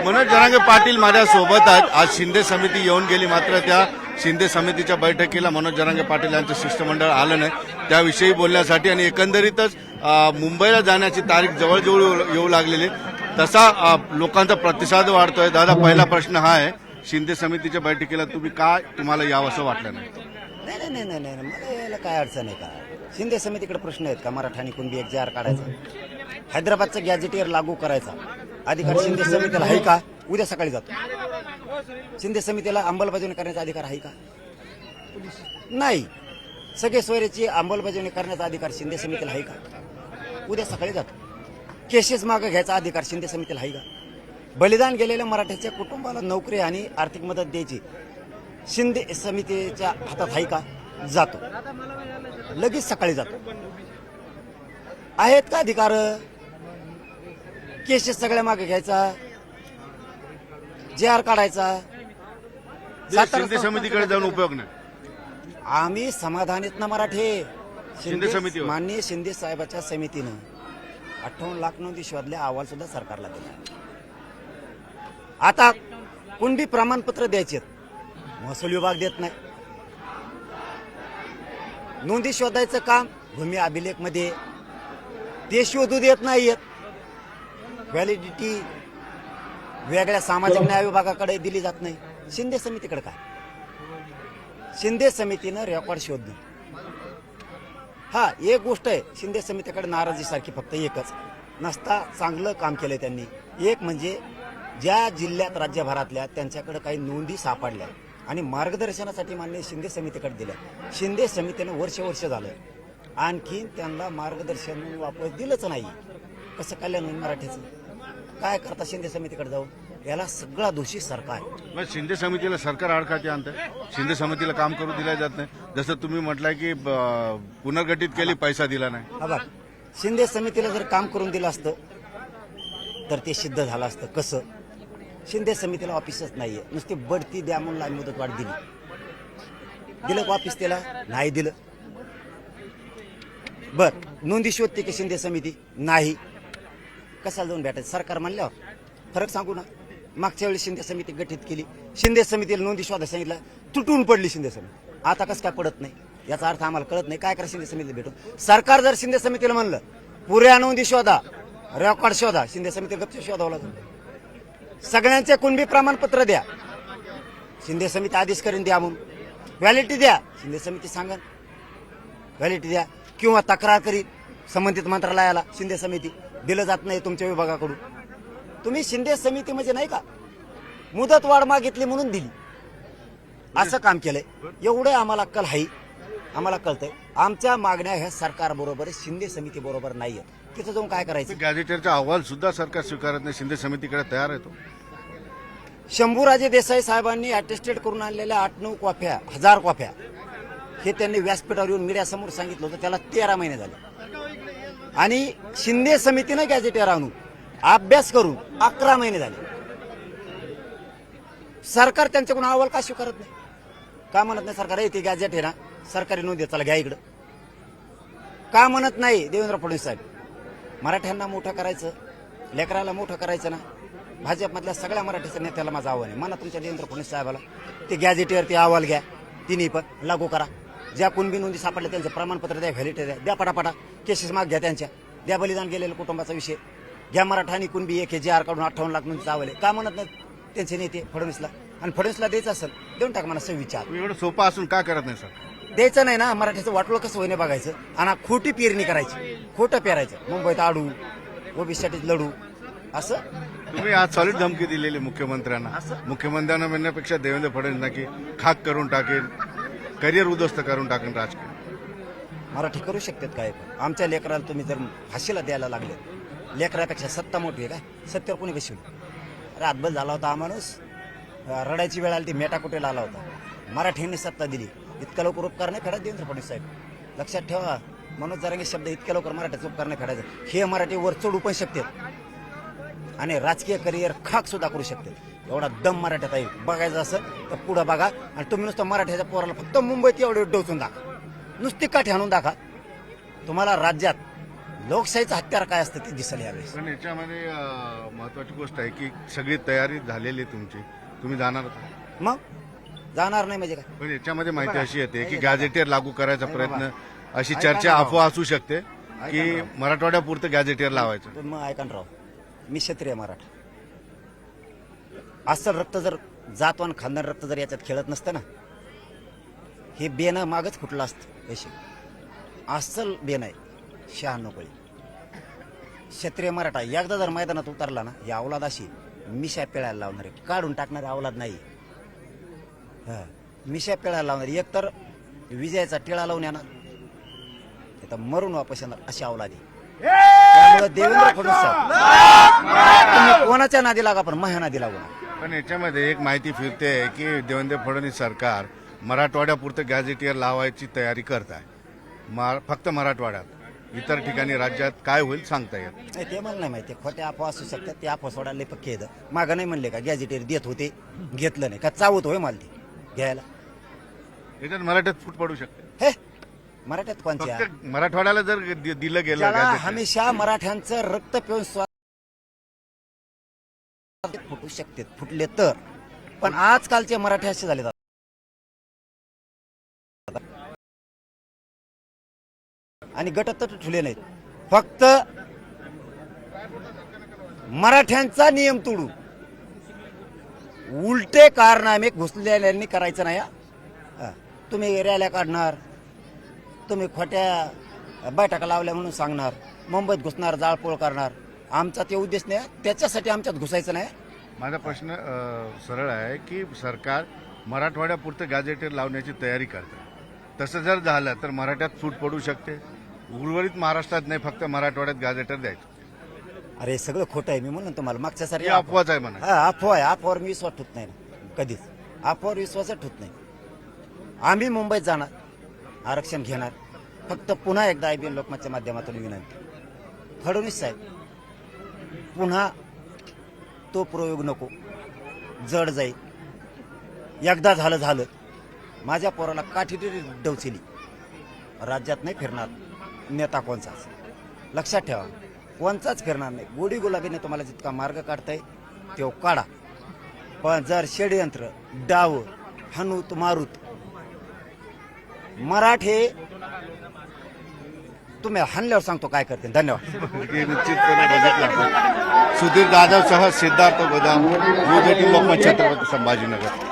मनोज जरांगे पाटील माझ्या सोबत आहेत. आज शिंदे समिती येऊन गेली, मात्र त्या शिंदे समितीच्या बैठकीला मनोज जरांगे पाटील यांचं शिष्टमंडळ आलं नाही. त्याविषयी बोलण्यासाठी आणि एकंदरीतच मुंबईला जाण्याची तारीख जवळजवळ येऊ लागलेली, तसा लोकांचा प्रतिसाद वाढतोय. दादा, पहिला प्रश्न हा आहे, शिंदे समितीच्या बैठकीला तुम्हाला यावं असं वाटलं नाही? नाही नाही नाही नाही मला यायला काय अडचण आहे का? शिंदे समितीकडे प्रश्न आहेत का? मराठा आणि कुणबी एक जार काढायचा, हैदराबादचं गॅजेटियर लागू करायचा अधिकार शिंदे समितीला आहे का? उद्या सकाळी जातो. शिंदे समितीला अंमलबजावणी करण्याचा अधिकार आहे का? नाही. सगळे सोयऱ्याची अंमलबजावणी करण्याचा अधिकार शिंदे समितीला आहे का? उद्या सकाळी जातो. केसेस मागं घ्यायचा अधिकार शिंदे समितीला आहे का? बलिदान गेलेल्या मराठ्याच्या कुटुंबाला नोकरी आणि आर्थिक मदत द्यायची शिंदे समितीच्या हातात आहे का? जातो. लगेच सकाळी जातो. आहेत का अधिकार? केसेस सगळ्या मागे घ्यायचा, जे आर काढायचा. शिंदे समितीकडे जाऊन उपयोग नाही. आम्ही समाधानीत ना मराठे. शिंदे समितीवर माननीय शिंदे साहेबाच्या समितीनं 58 लाख नोंदी शोधल्या, अहवाल सुद्धा सरकारला दिला. आता कुणबी प्रमाणपत्र द्यायचे, महसूल विभाग देत नाही. नोंदी शोधायचं काम भूमी अभिलेख मध्ये ते शोधू देत नाहीयेत. व्हॅलिडिटी वेगळ्या सामाजिक न्याय विभागाकडे दिली जात नाही. शिंदे समितीकडे काय? शिंदे समितीनं रेकॉर्ड शोधलं. हा एक गोष्ट आहे, शिंदे समितीकडे नाराजीसारखी फक्त एकच, नसता चांगलं काम केलंय त्यांनी. एक म्हणजे ज्या जिल्ह्यात राज्यभरातल्या त्यांच्याकडे काही नोंदी सापडल्या आणि मार्गदर्शनासाठी मान्य शिंदे समितीकडे दिल्या. शिंदे समितीनं वर्ष झालं आणखी त्यांना मार्गदर्शन वापस दिलंच नाही. कसं कल्याण होईल मराठीचं? काय करता शिंदे समितीकडे जाऊन? याला सगळा दोषी सरकार. मग शिंदे समितीला सरकार आडकाठी आणतंय, शिंदे समितीला काम करू दिलं जात नाही. जसं तुम्ही म्हटलंय की पुनर्गठित केली, पैसा दिला नाही. हा बघ, शिंदे समितीला जर काम करून दिलं असतं तर ते सिद्ध झालं असतं. कसं? शिंदे समितीला ऑफिसच नाहीये, नुसती बढती द्या म्हणून मुदतवाढ दिली. दिलं ऑफिस त्याला? नाही दिलं. बर, नोंदी शोधते की शिंदे समिती? नाही. कशाला जाऊन भेटायचं? सरकार म्हणल्यावर फरक सांगू ना. मागच्या वेळी शिंदे समिती गठीत केली, शिंदे समितीला नोंदी शोधा सांगितलं, तुटून पडली शिंदे समिती. आता कसं काय पडत नाही याचा अर्थ आम्हाला कळत नाही. काय करा शिंदे समितीला भेटून? सरकार जर शिंदे समितीला म्हणलं पुऱ्या नोंदी शोधा, रेकॉर्ड शोधा, शिंदे समिती गप्प शोधावं लागेल. सगळ्यांचे कुणबी प्रमाणपत्र द्या, शिंदे समिती आदेश करून द्या. म्हणून व्हॅलिडिटी द्या, शिंदे समिती सांगा व्हॅलिडिटी द्या. किंवा तक्रार करीत संबंधित मंत्रालयाला शिंदे समिती, दिलं जात नाही तुमच्या विभागाकडून. तुम्ही शिंदे समिती म्हणजे नाही का मुदत वाढ मागितली म्हणून दिली, असं काम केलंय. एवढं आम्हाला अक्कल आहे, आम्हाला कळतंय. आमच्या मागण्या ह्या सरकार बरोबर, शिंदे समिती बरोबर नाहीये. तिथं जाऊन काय करायचं? गॅजेटरचा अहवाल सुद्धा सरकार स्वीकारत नाही, शिंदे समितीकडे तयार आहे तो. शंभूराजे देसाई साहेबांनी अटेस्टेड करून आणलेल्या 8-9 कॉप्या, 1000 कॉप्या, हे त्यांनी व्यासपीठावर येऊन मीडियासमोर सांगितलं होतं. त्याला 13 महिने झाले. आणि शिंदे समितीनं गॅजेटियर आणून अभ्यास करून 11 महिने झाले. सरकार त्यांच्याकडून अहवाल का स्वीकारत नाही? का म्हणत नाही सरकार ते गॅजेट आहे ना, सरकारी नोंदी चला घ्या इकडं? का म्हणत नाही देवेंद्र फडणवीस साहेब? मराठ्यांना मोठं करायचं, लेकराला मोठं करायचं ना. भाजपमधल्या सगळ्या मराठीच्या नेत्याला माझं आव्हान आहे, म्हणा तुमच्या देवेंद्र फडणवीस साहेबाला ते गॅजेटियर ते अहवाल घ्या, तिन्ही पण लागू करा. ज्या कुणबी नोंदी सापडल्या त्यांचं प्रमाणपत्र द्या, व्हॅलिडिटी द्या पटापटा. केसेस माग घ्या त्यांच्या, द्या बलिदान गेलेल्या कुटुंबाचा विषय घ्या. मराठा आणि कुणबी एक जे आर काढून 58 लाख नोंदी चावले. का म्हणत नाही त्यांचे नेते फडणवीसला? आणि फडणवीसला द्यायचं असेल देऊन टाक म्हणा. विचार एवढं सोपं असून का करत नाही सर? द्यायचं नाही ना. मराठीचं वाटलं कसं होईने बघायचं आणि खोटी पेरणी करायची, खोटं पेरायचं. मुंबईत आडू, ओबीसीसाठी लढू, असं. तुम्ही आज सॉलिड धमकी दिलेली मुख्यमंत्र्यांना. मुख्यमंत्र्यांना म्हणण्यापेक्षा देवेंद्र फडणवीस की खाक करून टाकेल, करिअर उद्ध्वस्त करून टाकेल राजकीय. मराठी करू शकतात काय? पण आमच्या लेकराला तुम्ही जर फाशीला द्यायला लागले, लेकरापेक्षा सत्ता मोठी आहे काय? सत्तेवर कोणी बसवली? रातभर झाला होता हा माणूस, रडायची वेळ आली, ती मेटाकुटेला आला होता. मराठीने सत्ता दिली. इतक्या लवकर उपकार नाही फेडत देवेंद्र फडणवीस साहेब. लक्षात ठेवा, मनोज जरांगे शब्द इतक्या लवकर मराठीचा उपकार नाही फेडायचा. हे मराठी वर चढू पण शकतात आणि राजकीय करिअर खाक सुद्धा करू शकते. एवढा दम मराठ्यात आहे. बघायचं असं तर पुढं बघा. आणि तुम्ही नुसतं मराठ्याच्या पोराला फक्त मुंबईत एवढे डोचून दाखवा, नुसती काठी आणून दाखवा. तुम्हाला राज्यात लोकशाहीचं हत्यार काय असतं ते दिसेल यावेळेस. पण याच्यामध्ये महत्वाची गोष्ट आहे की सगळी तयारी झालेली आहे तुमची, तुम्ही जाणार का? मग जाणार नाही म्हणजे काय. पण याच्यामध्ये माहिती अशी येते की गॅझेटियर लागू करायचा प्रयत्न, अशी चर्चा अफवा असू शकते की मराठवाड्यापुरतं गॅझेटियर लावायचं. पण मग ऐका ना राव, मी क्षत्रिय मराठा. असं रक्त जर जातवान खानदान रक्त जर याच्यात खेळत नसतं ना, हे बेनं मागच फुटलं असतं. पैसे अस्सल बेन आहे 96 कोळी. क्षत्रिय मराठा एकदा जर मैदानात उतरला ना, या अवलाद अशी मिशा पिळायला लावणारे, काढून टाकणारे अवलाद नाही. हा, मिशा पिळायला लावणारे, एकतर विजयाचा टिळा लावून येणार, तर मरून वापस येणार अशी अवलादी. त्यामुळे देवेंद्र फडणवीस साहेब, तुम्ही कोणाच्या नादी लागा पण माझ्या नादी लागू नका. पण याच्यामध्ये एक माहिती फिरते की देवेंद्र फडणवीस सरकार मराठवाड्यापुरतं गॅझेटियर लावायची तयारी करत आहे. फक्त मराठवाड्यात, इतर ठिकाणी राज्यात काय होईल सांगता येत नाही. ते मला नाही माहिती, खोट्या अफवा असू शकतात. ते अफवा सोडायला पक्के येतं. मागं नाही म्हणले का गॅजेटेर देत होते, घेतलं नाही का, चावत होय मला ते घ्यायला. याच्यात मराठ्यात फूट पडू शकते. हे मराठ्यात कोणत्या, फक्त मराठवाड्याला जर दिलं गेलं त्याला गॅझेटियर, हमेशा मराठ्यांचं रक्त पिऊन फुटू शकते, फुटले तर. पण आजकालचे मराठी असे झाले आणि गट तर ठुले नाहीत. फक्त मराठ्यांचा नियम तोडून उलटे कारनामे घुसलेल्यांनी करायचं नाही. हा. तुम्ही रॅल्या काढणार, तुम्ही खोट्या बैठका लावल्या म्हणून सांगणार, मुंबईत घुसणार, जाळपोळ करणार. आमचा ते उद्देश नाही, त्याच्यासाठी आमच्यात घुसायचं नाही. माझा प्रश्न सरळ आहे की सरकार मराठवाड्यापुरतं गॅझेटियर लावण्याची तयारी करते. तसं जर झालं तर मराठ्यात सूट पडू शकते. उर्वरित महाराष्ट्रात नाही, फक्त मराठवाड्यात गॅझेटियर द्यायचं. अरे सगळं खोटं आहे. मी म्हणून तुम्हाला मागच्या सारी ही अफवाच आहे म्हणा. हा, अफवा आहे. अफवावर मी विश्वास ठेवत नाही ना, कधीच अफवावर विश्वासच ठेवत नाही. आम्ही मुंबईत जाणार, आरक्षण घेणार. फक्त पुन्हा एकदा IBN लोकमतच्या माध्यमातून विनंती, फडणवीस साहेब, पुन्हा तो प्रयोग नको, जड जाईल. एकदा झालं. माझ्या पोराला काठी डवचिली, राज्यात नाही फिरणार नेता कोणचाच. लक्षात ठेवा, कोणचाच फिरणार नाही. गोडी गुलाबीने तुम्हाला जितका मार्ग काढताय तो काढा. पण जर षडयंत्र, डाव, हनुत मारुत, मराठे तुम्ही हाणल्यावर सांगतो काय करते. धन्यवाद. हे निश्चितपणे बघितलं आपण. सुधीर जाधव सह सिद्धार्थ गोदाम, UJT लोकमत छत्रपती संभाजीनगर.